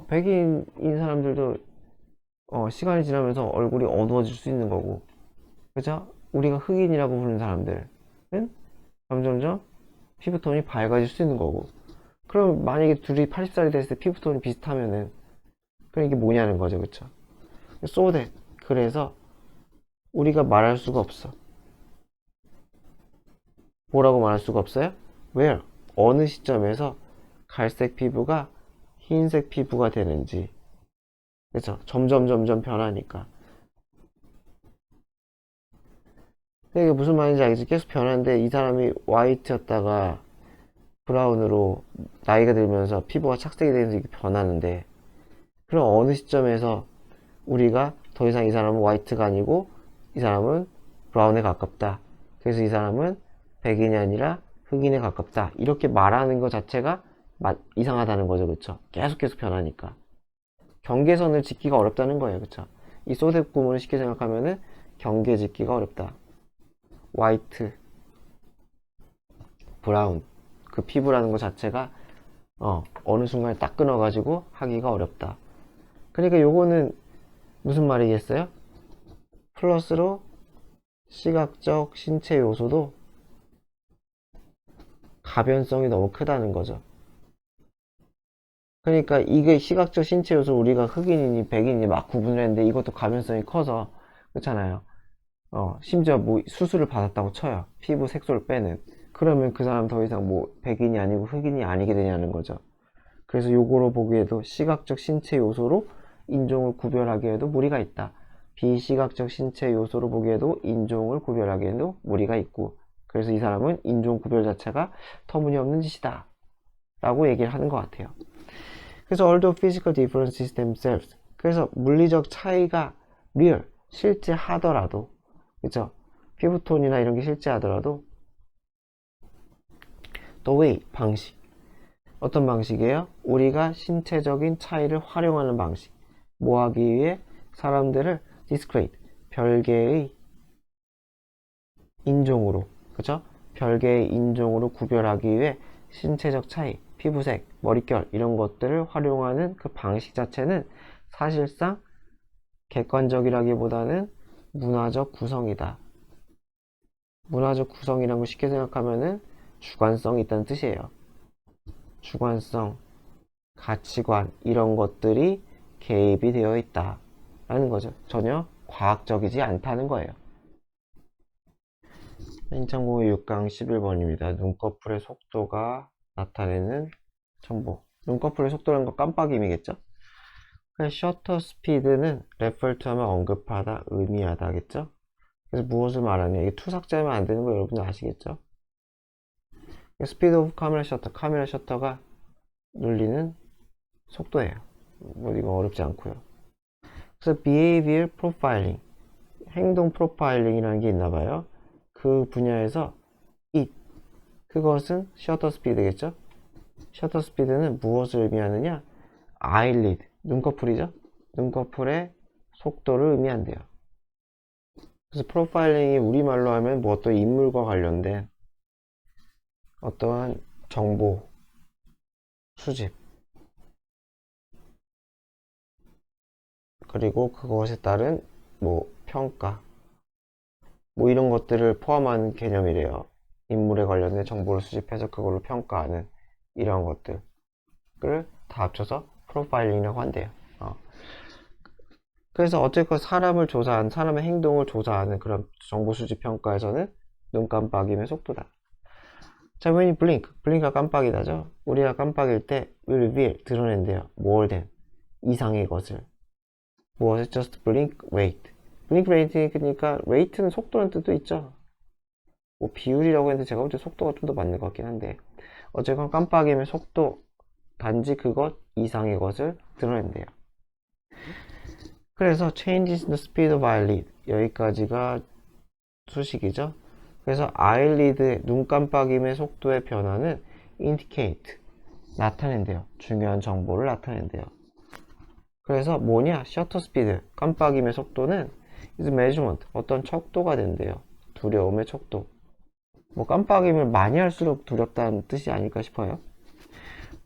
백인인 사람들도 시간이 지나면서 얼굴이 어두워질 수 있는 거고, 그죠? 우리가 흑인이라고 부르는 사람들은 점점점 피부톤이 밝아질 수 있는 거고. 그럼 만약에 둘이 80살이 됐을 때 피부톤이 비슷하면은 그럼 이게 뭐냐는 거죠. 그쵸? so that 그래서 우리가 말할 수가 없어. 뭐라고 말할 수가 없어요? where 어느 시점에서 갈색 피부가 흰색 피부가 되는지. 그쵸? 점점 변하니까. 이게 무슨 말인지 알겠지? 계속 변하는데 이 사람이 화이트였다가 브라운으로 나이가 들면서 피부가 착색이 되면서 이게 변하는데, 그럼 어느 시점에서 우리가 더 이상 이 사람은 화이트가 아니고 이 사람은 브라운에 가깝다, 그래서 이 사람은 백인이 아니라 흑인에 가깝다, 이렇게 말하는 것 자체가 이상하다는 거죠. 그쵸? 계속 변하니까 경계선을 짓기가 어렵다는 거예요. 그쵸? 이 소셉 구문을 쉽게 생각하면은 경계 짓기가 어렵다. 화이트, 브라운, 그 피부라는 것 자체가 어느 순간에 딱 끊어가지고 하기가 어렵다. 그러니까 요거는 무슨 말이겠어요? 플러스로 시각적 신체 요소도 가변성이 너무 크다는 거죠. 그러니까 이게 시각적 신체 요소 우리가 흑인이니 백인이니 막 구분을 했는데 이것도 가변성이 커서 그렇잖아요. 심지어 뭐 수술을 받았다고 쳐요. 피부 색소를 빼는. 그러면 그 사람 더 이상 뭐 백인이 아니고 흑인이 아니게 되냐는 거죠. 그래서 요거로 보기에도 시각적 신체 요소로 인종을 구별하기에도 무리가 있다. 비시각적 신체 요소로 보기에도 인종을 구별하기에도 무리가 있고, 그래서 이 사람은 인종 구별 자체가 터무니없는 짓이다 라고 얘기를 하는 것 같아요. 그래서 although physical differences themselves, 그래서 물리적 차이가 real, 실제 하더라도, 그쵸? 피부톤이나 이런 게 실제 하더라도 the way, 방식, 어떤 방식이에요? 우리가 신체적인 차이를 활용하는 방식. 뭐 하기 위해? 사람들을 discrete, 별개의 인종으로, 그쵸? 별개의 인종으로 구별하기 위해 신체적 차이, 피부색, 머릿결 이런 것들을 활용하는 그 방식 자체는 사실상 객관적이라기보다는 문화적 구성이다. 문화적 구성이라는 걸 쉽게 생각하면은 주관성이 있다는 뜻이에요. 주관성, 가치관 이런 것들이 개입이 되어 있다 라는 거죠. 전혀 과학적이지 않다는 거예요. 인창고의 6강 11번입니다. 눈꺼풀의 속도가 나타내는 정보. 눈꺼풀의 속도라는 거 깜빡임이겠죠? 셔터 스피드는 refer to 하면 언급하다, 의미하다 하겠죠? 그래서 무엇을 말하냐? 이게 투삭제하면 안 되는 거 여러분들 아시겠죠? 스피드 오브 카메라 셔터, 카메라 셔터가 눌리는 속도예요. 뭐 이거 어렵지 않고요. 그래서 behavior profiling, 행동 프로파일링이라는 게 있나 봐요. 그 분야에서 그것은 셔터 스피드겠죠? 셔터 스피드는 무엇을 의미하느냐? eyelid, 눈꺼풀이죠? 눈꺼풀의 속도를 의미한대요. 그래서 프로파일링이 우리말로 하면 뭐 어떤 인물과 관련된 어떠한 정보 수집 그리고 그것에 따른 뭐 평가 뭐 이런 것들을 포함한 개념이래요. 인물에 관련된 정보를 수집해서 그걸로 평가하는 이런 것들을 다 합쳐서 프로파일링이라고 한대요. 그래서 어쨌건 사람을 조사한 사람의 행동을 조사하는 그런 정보 수집 평가에서는 눈 깜빡임의 속도다. 자, when you blink, blink가 깜빡이다죠. 우리가 깜빡일 때 will reveal, 드러낸대요. more than, 이상의 것을. 무엇을 just blink, wait. blink rate 그러니까 rate는 속도라는 뜻도 있죠. 뭐 비율이라고 했는데 제가 볼 때 속도가 좀 더 맞는 것 같긴 한데 어쨌건 깜빡임의 속도, 단지 그것 이상의 것을 드러낸대요. 그래서 changes in the speed of eyelid, 여기까지가 수식이죠. 그래서 eyelid의 눈 깜빡임의 속도의 변화는 indicate, 나타낸대요. 중요한 정보를 나타낸대요. 그래서 뭐냐? shutter speed, 깜빡임의 속도는 is measurement, 어떤 척도가 된대요. 두려움의 척도. 뭐 깜빡임을 많이 할수록 두렵다는 뜻이 아닐까 싶어요.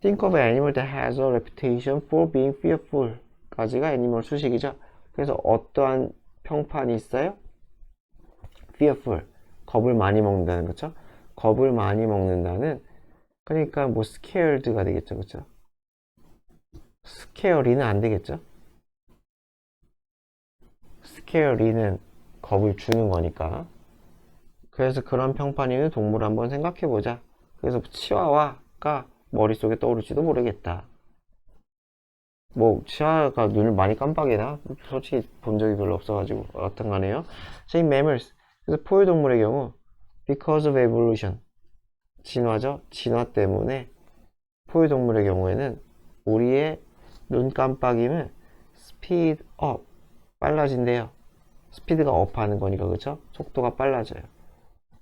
Think of an animal that has a reputation for being fearful 까지가 애니멀 수식이죠. 그래서 어떠한 평판이 있어요? fearful, 겁을 많이 먹는다는 거죠. 겁을 많이 먹는다는, 그러니까 뭐 scared가 되겠죠, 그렇죠? scarely는 안 되겠죠. scarely는 겁을 주는 거니까. 그래서 그런 평판이 있는 동물을 한번 생각해 보자. 그래서 치와와가 머릿속에 떠오를지도 모르겠다. 뭐 치아가 눈을 많이 깜빡이나? 솔직히 본 적이 별로 없어가지고 어떤 거네요. Say mammals, 그래서 포유동물의 경우 because of evolution, 진화죠. 진화 때문에 포유동물의 경우에는 우리의 눈 깜빡임은 speed up, 빨라진대요. 스피드가 업하는 거니까 그쵸? 속도가 빨라져요.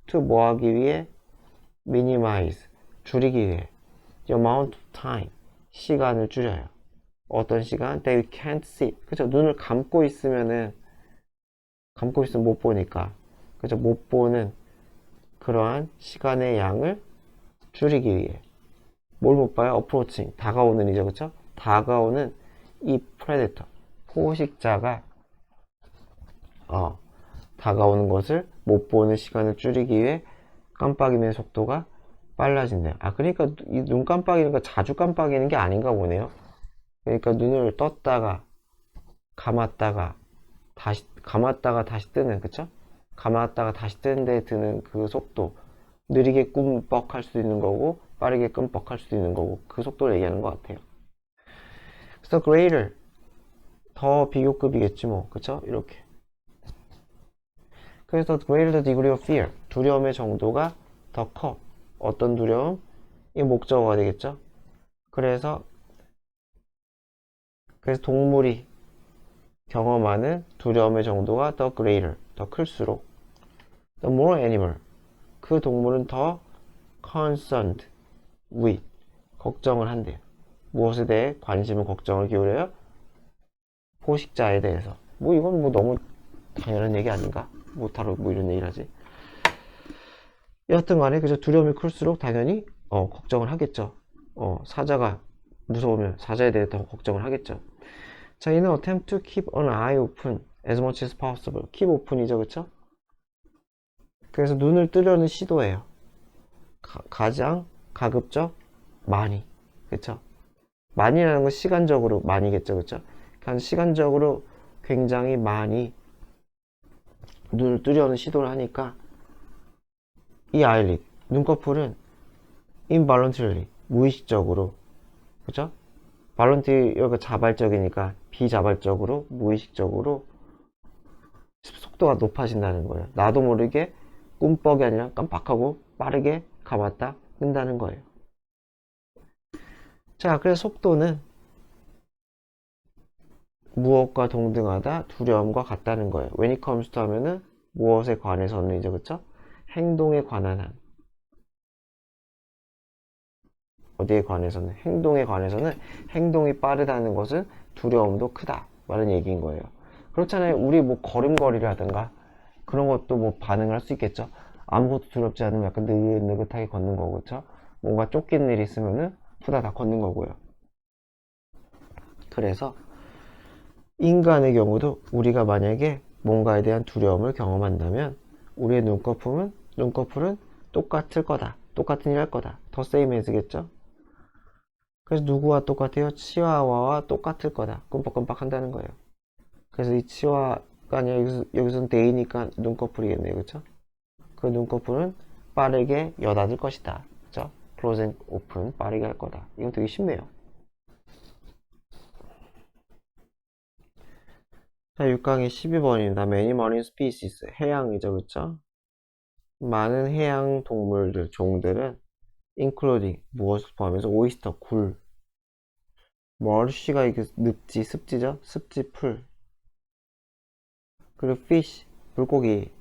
to 뭐 하기 위해? minimize, 줄이기 위해. the amount of time, 시간을 줄여요. 어떤 시간? They can't see. 그쵸? 눈을 감고 있으면 못 보니까. 그쵸? 못 보는 그러한 시간의 양을 줄이기 위해. 뭘 못 봐요? approaching. 다가오는 이죠. 그쵸? 다가오는 이 predator. 포식자가, 다가오는 것을 못 보는 시간을 줄이기 위해 깜빡임의 속도가 빨라진대요. 그러니까 이 눈 깜빡이는 거 자주 깜빡이는 게 아닌가 보네요. 그러니까 눈을 떴다가 감았다가 다시 뜨는, 그쵸? 감았다가 다시 뜨는 데 드는 그 속도, 느리게 끔뻑할 수도 있는 거고 빠르게 끔뻑할 수도 있는 거고 그 속도를 얘기하는 것 같아요. 그래서 greater, 더 비교급이겠지 뭐, 그쵸? 이렇게. 그래서 greater the degree of fear, 두려움의 정도가 더 커. 어떤 두려움? 이 목적어가 되겠죠? 그래서 동물이 경험하는 두려움의 정도가 더 greater, 더 클수록 the more animal, 그 동물은 더 concerned with, 걱정을 한대요. 무엇에 대해 관심을 걱정을 기울여요? 포식자에 대해서. 뭐 이건 뭐 너무 당연한 얘기 아닌가? 못하러 뭐 이런 얘기를 하지. 여하튼 간에 그저 두려움이 클수록 당연히 걱정을 하겠죠. 사자가 무서우면 사자에 대해 더 걱정을 하겠죠. 자, 이는 attempt to keep an eye open as much as possible. keep open이죠, 그쵸? 그래서 눈을 뜨려는 시도예요. 가장 가급적 많이. 그쵸? 많이라는 건 시간적으로 많이겠죠. 그쵸? 그러니까 시간적으로 굉장히 많이 눈을 뜨려는 시도를 하니까 이 아이릿, 눈꺼풀은 involuntarily, 무의식적으로, 그죠? voluntary가 자발적이니까 비자발적으로, 무의식적으로 속도가 높아진다는 거예요. 나도 모르게 꿈뻑이 아니라 깜빡하고 빠르게 감았다 끈다는 거예요. 자, 그래서 속도는 무엇과 동등하다, 두려움과 같다는 거예요. when it comes to 하면은 무엇에 관해서는 이제 그쵸? 행동에 관한 한. 어디에 관해서는? 행동에 관해서는 행동이 빠르다는 것은 두려움도 크다. 라는 얘기인 거예요. 그렇잖아요. 우리 뭐 걸음걸이를 하든가 그런 것도 뭐 반응을 할 수 있겠죠. 아무것도 두렵지 않으면 약간 느긋느긋하게 걷는 거고, 그쵸? 뭔가 쫓기는 일이 있으면은 후다닥 걷는 거고요. 그래서 인간의 경우도 우리가 만약에 뭔가에 대한 두려움을 경험한다면 우리의 눈꺼풀은 똑같을 거다. 똑같은 일 할 거다. 더 same as겠죠? 그래서 누구와 똑같아요? 치와와와 똑같을 거다. 끔뻑끔뻑 한다는 거예요. 그래서 이 치와가 아니라 여기서는 데이니까 눈꺼풀이겠네요. 그쵸? 그 눈꺼풀은 빠르게 여닫을 것이다. 그쵸? close and open 빠르게 할 거다. 이건 되게 쉽네요. 자, 6강의 12번입니다. Many marine species. 해양이죠. 그쵸? 많은 해양 동물들, 종들은 including 무엇을 포함해서 오이스터, 굴, 머시가 이게 늪지, 습지죠? 습지, 풀, 그리고 fish, 물고기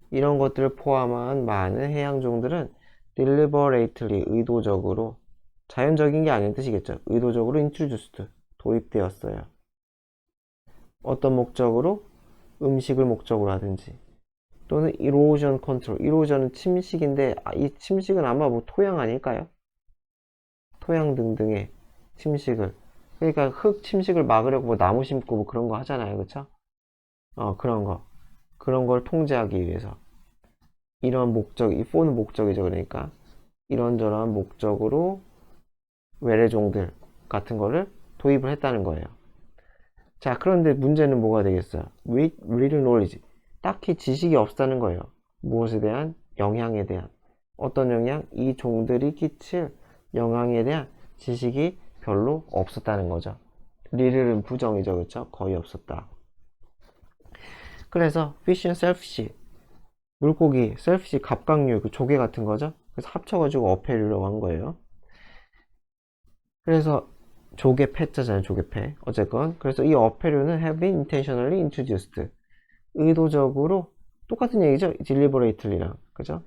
이런 것들을 포함한 많은 해양종들은 deliberately, 의도적으로 자연적인 게 아닌 뜻이겠죠. 의도적으로 introduced, 도입되었어요. 어떤 목적으로? 음식을 목적으로 하든지 또는 erosion control, erosion은 침식인데 이 침식은 아마 뭐 토양 아닐까요? 토양 등등의 침식을 그러니까 흙 침식을 막으려고 뭐 나무 심고 뭐 그런 거 하잖아요. 그쵸? 그런 걸 통제하기 위해서 이런 목적, 이 for는 목적이죠. 그러니까 이런저런 목적으로 외래종들 같은 거를 도입을 했다는 거예요. 자, 그런데 문제는 뭐가 되겠어요? With little knowledge. 딱히 지식이 없다는 거예요. 무엇에 대한? 영향에 대한. 어떤 영향? 이 종들이 끼칠 영향에 대한 지식이 별로 없었다는 거죠. little은 부정이죠. 그쵸? 거의 없었다. 그래서 fish and selfish. 물고기, selfish, 갑각류, 그 조개 같은 거죠. 그래서 합쳐가지고 어패류라고 한 거예요. 그래서 조개 패자잖아요. 조개 패. 어쨌건 그래서 이 어패류는 have been intentionally introduced. 의도적으로 똑같은 얘기죠. deliberately랑 그죠?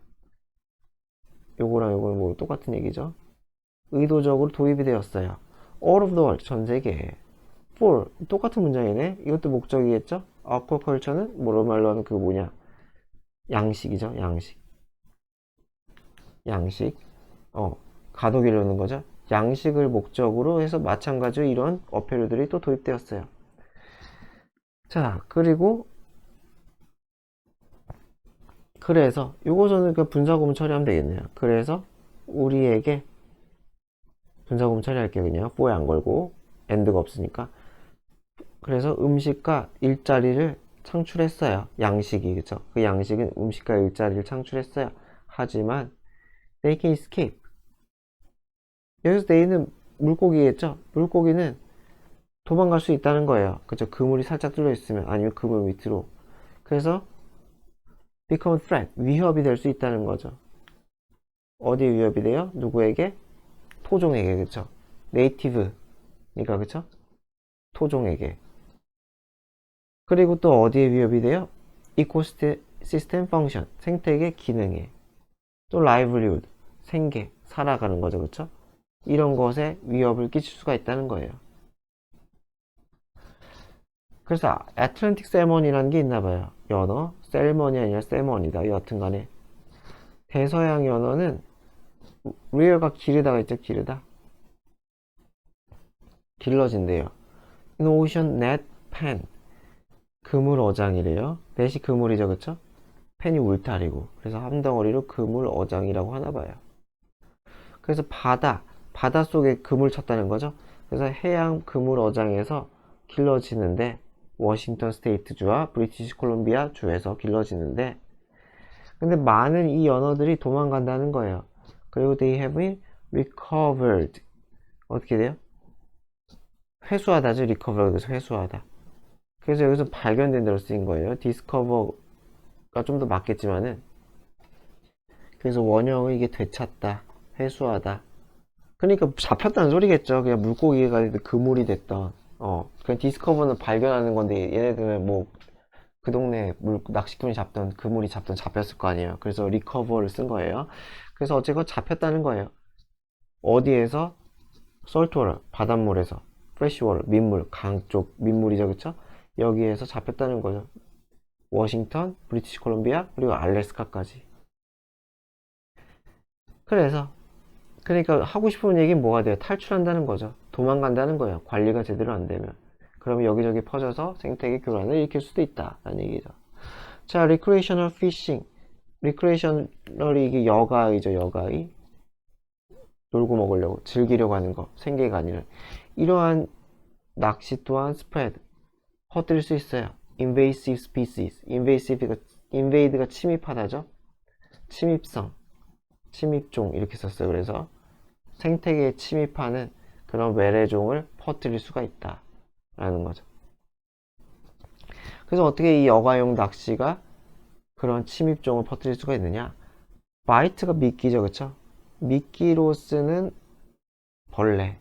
요거랑 요거는 뭐 똑같은 얘기죠. 의도적으로 도입이 되었어요. all of the world, 전 세계에. for, 똑같은 문장이네. 이것도 목적이겠죠? aquaculture는 뭐로 말로 하는 그 뭐냐? 양식이죠. 양식. 가독이려는 거죠. 양식을 목적으로 해서 마찬가지로 이런 어패류들이 또 도입되었어요. 자, 그래서 요거 저는 그 분사구문 처리하면 되겠네요. 그래서 우리에게 분사구문 처리할게요. 그냥 for에 안 걸고 and가 없으니까. 그래서 음식과 일자리를 창출했어요. 양식이 그쵸? 그 양식은 음식과 일자리를 창출했어요. 하지만 they can escape. 여기서 they는 물고기겠죠? 물고기는 도망갈 수 있다는 거예요. 그쵸? 그물이 살짝 뚫려 있으면 아니면 그물 밑으로. 그래서 become a threat, 위협이 될 수 있다는 거죠. 어디에 위협이 돼요? 누구에게? 토종에게, 그쵸? 네이티브니까, 그쵸? 토종에게. 그리고 또 어디에 위협이 돼요? 이코시스템 펑션, 생태계 기능에. 또 livelihood, 생계, 살아가는 거죠, 그쵸? 이런 것에 위협을 끼칠 수가 있다는 거예요. 그래서 애틀랜틱 셀먼이라는 게 있나 봐요. 연어, 셀먼이 아니라 셀먼이다. 여하튼간에 대서양 연어는 리어가 기르다가 있죠. 길러진대요. In ocean net pen, 그물 어장이래요. 넷이 그물이죠. 그쵸? 펜이 울타리고 그래서 한 덩어리로 그물 어장이라고 하나 봐요. 그래서 바다 속에 그물 쳤다는 거죠. 그래서 해양 그물 어장에서 길러지는데, 워싱턴 스테이트주와 브리티시 콜롬비아 주에서 길러지는데, 근데 많은 이 연어들이 도망간다는 거예요. 그리고 they have recovered. 어떻게 돼요? 회수하다죠. recover. 그래서 회수하다. 그래서 여기서 발견된 대로 쓰인 거예요. discover가 좀 더 맞겠지만은. 그래서 원형은 이게 되찾다, 회수하다. 그러니까 잡혔다는 소리겠죠. 그냥 물고기가 됐든 그물이 됐던. 그냥 디스커버는 발견하는 건데, 얘네들은 뭐 그 동네 낚시꾼이 잡던 그물이 잡혔을 거 아니에요. 그래서 리커버를 쓴 거예요. 그래서 어쨌건 잡혔다는 거예요. 어디에서? 솔트워터, 바닷물에서. 프레시워터, 민물, 강 쪽 민물이죠, 그쵸? 여기에서 잡혔다는 거죠. 워싱턴, 브리티시 콜롬비아, 그리고 알래스카까지. 그래서 그러니까 하고 싶은 얘기는 뭐가 돼요? 탈출한다는 거죠. 도망간다는 거예요. 관리가 제대로 안 되면. 그러면 여기저기 퍼져서 생태계 교란을 일으킬 수도 있다 라는 얘기죠. 자, recreational fishing. recreational이 이게 여가의죠. 여가의. 놀고 먹으려고, 즐기려고 하는 거, 생계가 아니라. 이러한 낚시 또한 spread, 퍼뜨릴 수 있어요. invasive species. invade가 침입하다죠. 침입성, 침입종 이렇게 썼어요. 그래서 생태계에 침입하는 그런 외래종을 퍼뜨릴 수가 있다 라는 거죠. 그래서 어떻게 이 여가용 낚시가 그런 침입종을 퍼뜨릴 수가 있느냐? 바이트가 미끼죠, 그쵸? 미끼로 쓰는 벌레.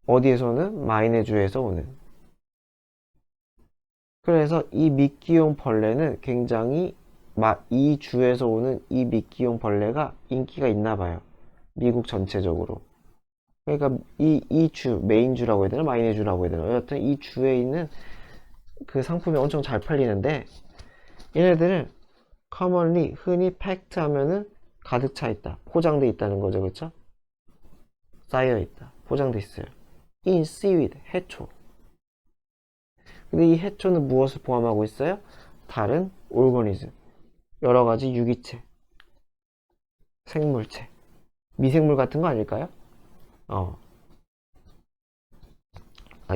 어디에서는? 마이네주에서 오는. 그래서 이 미끼용 벌레는 굉장히 이 주에서 오는 이 미끼용 벌레가 인기가 있나 봐요. 미국 전체적으로. 그러니까 이 주, 메인주라고 해야 되나? 마이네주라고 해야 되나? 여하튼 이 주에 있는 그 상품이 엄청 잘 팔리는데, 얘네들은 commonly, 흔히 packed 하면은 가득 차 있다. 포장돼 있다는 거죠. 그쵸? 쌓여 있다. 포장돼 있어요. in seaweed, 해초. 근데 이 해초는 무엇을 포함하고 있어요? 다른 organism, 여러 가지 유기체, 생물체, 미생물 같은 거 아닐까요?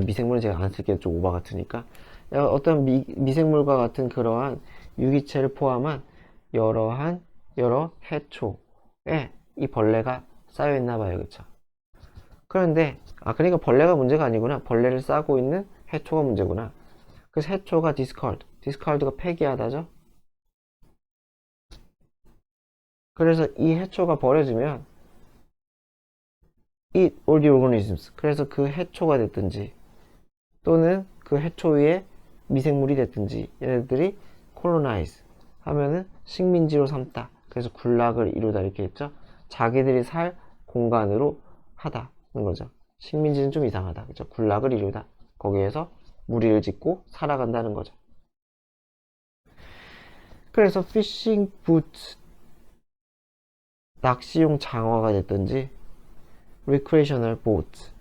미생물은 제가 안 쓸게요. 좀 오바 같으니까. 어떤 미생물과 같은 그러한 유기체를 포함한 여러 해초에 이 벌레가 쌓여있나 봐요. 그쵸? 그런데, 그러니까 벌레가 문제가 아니구나. 벌레를 싸고 있는 해초가 문제구나. 그래서 해초가 discard가 폐기하다죠? 그래서 이 해초가 버려지면 eat all the organisms. 그래서 그 해초가 됐든지 또는 그 해초 위에 미생물이 됐든지 얘네들이 colonize 하면은 식민지로 삼다. 그래서 군락을 이루다 이렇게 했죠. 자기들이 살 공간으로 하다는 거죠. 식민지는 좀 이상하다. 그죠? 군락을 이루다. 거기에서 무리를 짓고 살아간다는 거죠. 그래서 fishing boot, 낚시용 장어가 됐든지 recreational boat,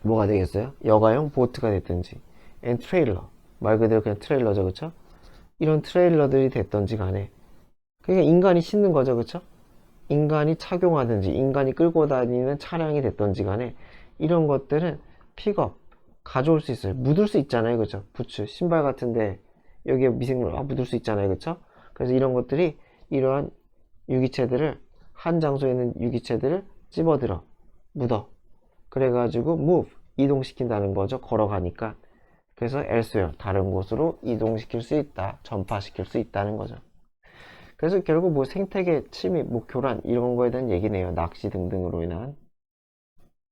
뭐가 되겠어요? 여가용 보트가 됐든지 and trailer, 말 그대로 그냥 트레일러죠. 그쵸? 이런 트레일러들이 됐던지 간에 그러니까 인간이 싣는 거죠. 그쵸? 인간이 착용하든지 인간이 끌고 다니는 차량이 됐던지 간에 이런 것들은 픽업, 가져올 수 있어요. 묻을 수 있잖아요. 그쵸? 부츠, 신발 같은데 여기에 미생물 묻을 수 있잖아요. 그쵸? 그래서 이런 것들이 이러한 유기체들을, 한 장소에 있는 유기체들을 집어들어, 묻어. 그래가지고 move, 이동시킨다는 거죠. 걸어가니까. 그래서 elsewhere, 다른 곳으로 이동시킬 수 있다, 전파시킬 수 있다는 거죠. 그래서 결국 뭐 생태계 침입, 뭐 교란 이런 거에 대한 얘기네요. 낚시 등등으로 인한.